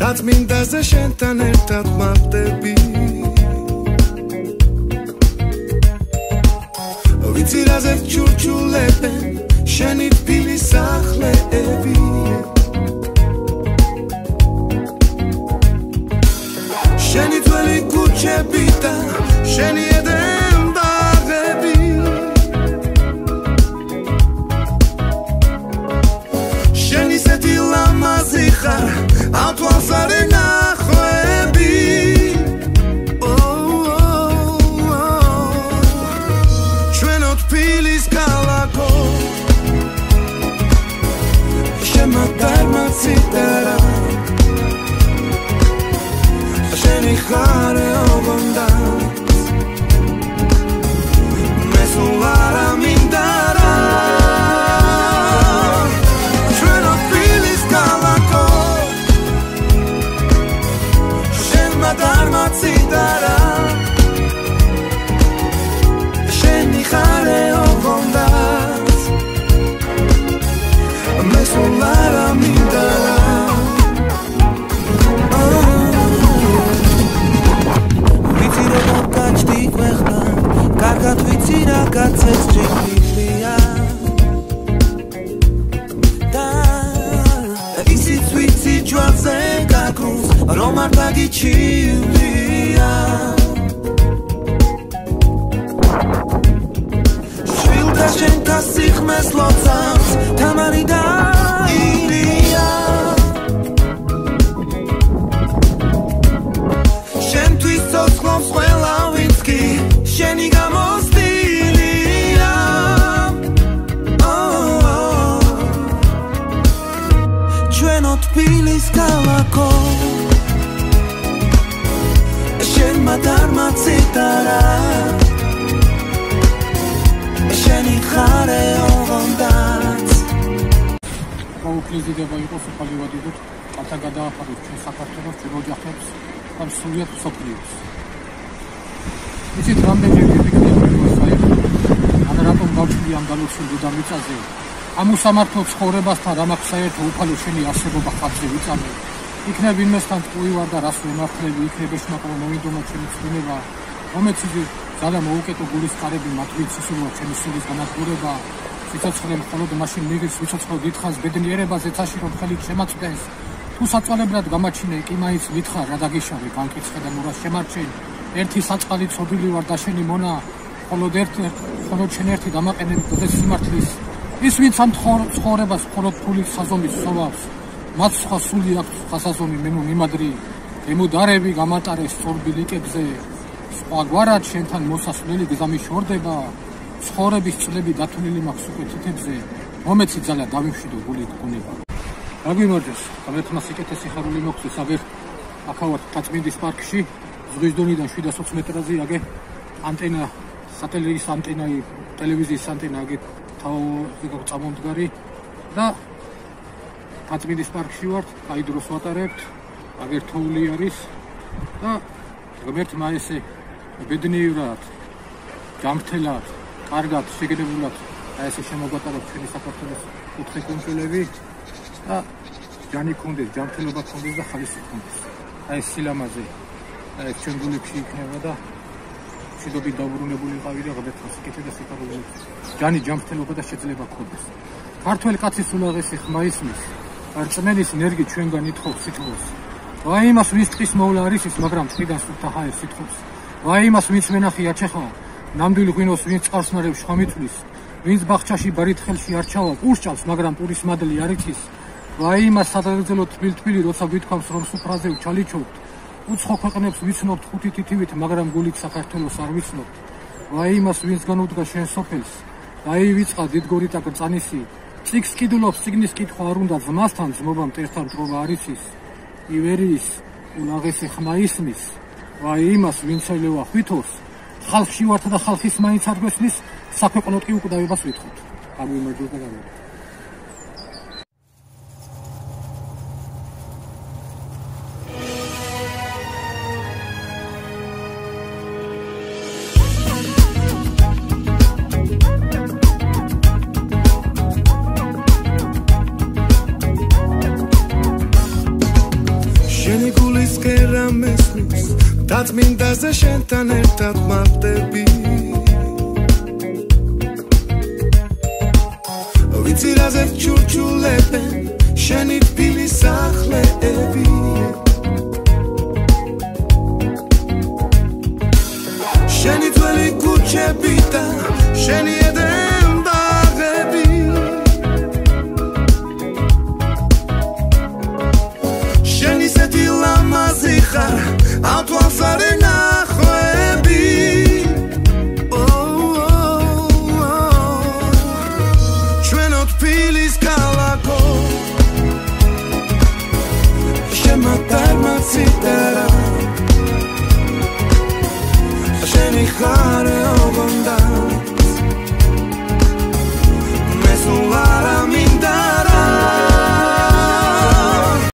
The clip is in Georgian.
დაწმინდაზე შენთან ერთად მარტები ვიცი რაზე ჩურჩულებენ შენი თბილი სახლეები შენი ძველი ქუჩები და შენი ედენ ბაღები შენი სეთი ლამაზი ხარ ამ თვალს არ ენახვები ჩვენო თბილის ქალაქო შენმა დარმაციტარა შენი ხარე ოღონდაც მე სულ არ ამინდარა ჩვენო თბილის ქალაქო შენმა დარმაციტარა შენი ხარე ოღონდაც მე სულ არ ამინდარა კარგად ვიცი რა კაცებს ჭირია და ისიც ვიცი ჯვალზე გაგრუნს რომ არ დაგიჩივლია შვილდა შენთა სიხმეს ლოცავს თამარი და ილია შენთვის ცოცხლობს ყველა ვინც კი შენი გამოსტილია ჩვენო თბილის ქალაქო შენმა დარმაციტარა შენი ხარე ოღონდაც გაუკლიზდება იყოს უხალივადიდოთ ალთა გადააფაროთ ჩვენ საქართველოს ჩვენ ოჯახებს და სულიად მსოფლიოს იცით რამდენჯერ გიფიქრე საერთოდ ან რატომ გავჩნდი ამ განუცილ დედამიწაზე ამ უსამართლო ცხოვრებასთან რა მაქვს საერთო უფალო შენი არსებობა ხალხზე ვიწამე იქნებ ვინმესთან ტყუი ვარ და რას ვემართლები იქნებ ეშმაკო მოინდომა ჩემი ცვლინება რომელიც ძალა მოუკეტო გულის ყარები მათ ვინც ისურვა ჩემი სულის განადგურება სიცოცხლე მხოლოდ მაშინ მიგის სიცოცხლე დიდხანს ბედნიერებაზე წაში რომ ხელი შემაწვდეს თუ საწვალებლად გამაჩინე კი მაინც მითხარ რა დაგიშავე განკიცხე და მურას შემარჩენ ერთი საწყალი ცოდილი ვარ და შენი მონა მხოლოდ შენ ერთი დამაყენებ დღეს სიმართლის ის ვინც ამ ცხოვრებას მხოლოდ ფულის საზომის სვავს მათ სხვა სული აქვს ხასაზომი მე მიმადრი ემუდარები გამატარე სწორბილიკებზე სხვა გვარად შენთან მოსასვლელი გზამი შორდება ცხოვრების წლები დათვლილი მაქვს უკვე თითებზე მომეცი ძალა დავიმშვიდო გულით გუნება გაგვიმარჯოს გამეთმა სიკეთე სიხარული მოგწეს აგერ აქავართ დაწმინდის პარკში ზღვის დონიდან 720 მეტრაზე აგე ანტენა სატელიტის ანტენა ტელევიზიის ანტენა აგე თავი წამომდგარი და დაწმინდის პარკში ვართ აი დროს ვატარებთ აგერ თოვლი არის და ღმერთმა ესე ბედნიერად ჯანმრთელად კარგად შეგდებულად და ესე შემოგვატაროთ ჩვენი საქართველოს კუთხე კუნძულები და ჯანი კონდეს ჯანმრთელობა კონდეს და ხალისი კონდეს აი სილამაზე ეს ჩვენ გულებში იქნება და მშვიდობით დაუბრუნებული ვიყავი და ღმერთმა სიკეთე და სიხარული ჯანი ჯანმრთელობა და შეძლება გქონდეს ქართველ კაცის ულაღესი ხმა ისმის რწმენის ნერგი ჩვენგან ითხოვს სიტყვას ვაი იმას ვის ტყის მოვლა არის ის მაგრამ ტყიდან სულთა ჰაერს ითხოვს ვაი იმას ვინც მენახი აჩეხა ნამდვილ ღვინოს ვინც წყარსნარებს შხამიწვის ვინც ბახჩაში ბარითხელში არ ჩავა პურსჭავს მაგრამ პურის მადლი არ იცის ვაი იმას სადაგრძელო თბილ-თბილი როცა გვითქვამს რომ სუფრაზე ჩალიჩობთ უცხო ქვეყნებს ვიცნობთ ხუთი თითივით მაგრამ გულით საქართველოს არ ვიცნობთ ვაი იმას ვინც განუდგა შენ სოფელს ვაი ვიწყა დიდგორით აქ წანისი წიგს კიდულობს წიგნის კითხვა არ უნდა ძმასთან ძმობამ მტერთან მტრობა არ იცის ივერიის ულაღესი ხმა ისმის ვაი იმას ვინც ელევა ხვითოს ხალხში ვართ და ხალხის მაინც არ გვესმის საქვეყნოდ კი უკვდავებას ვითხოვთ გამიმარჯვება გამარჯვება את מינדה זה שתנת את מרדבי ויצירה זה צ'וצ'ו לבן שנתפי לי סך לאבי שנתווה לי קוצ'ה ביטה שניידם ברבי שניסיתי למה זיכר על תואפרי נחובי שונות פיליס קל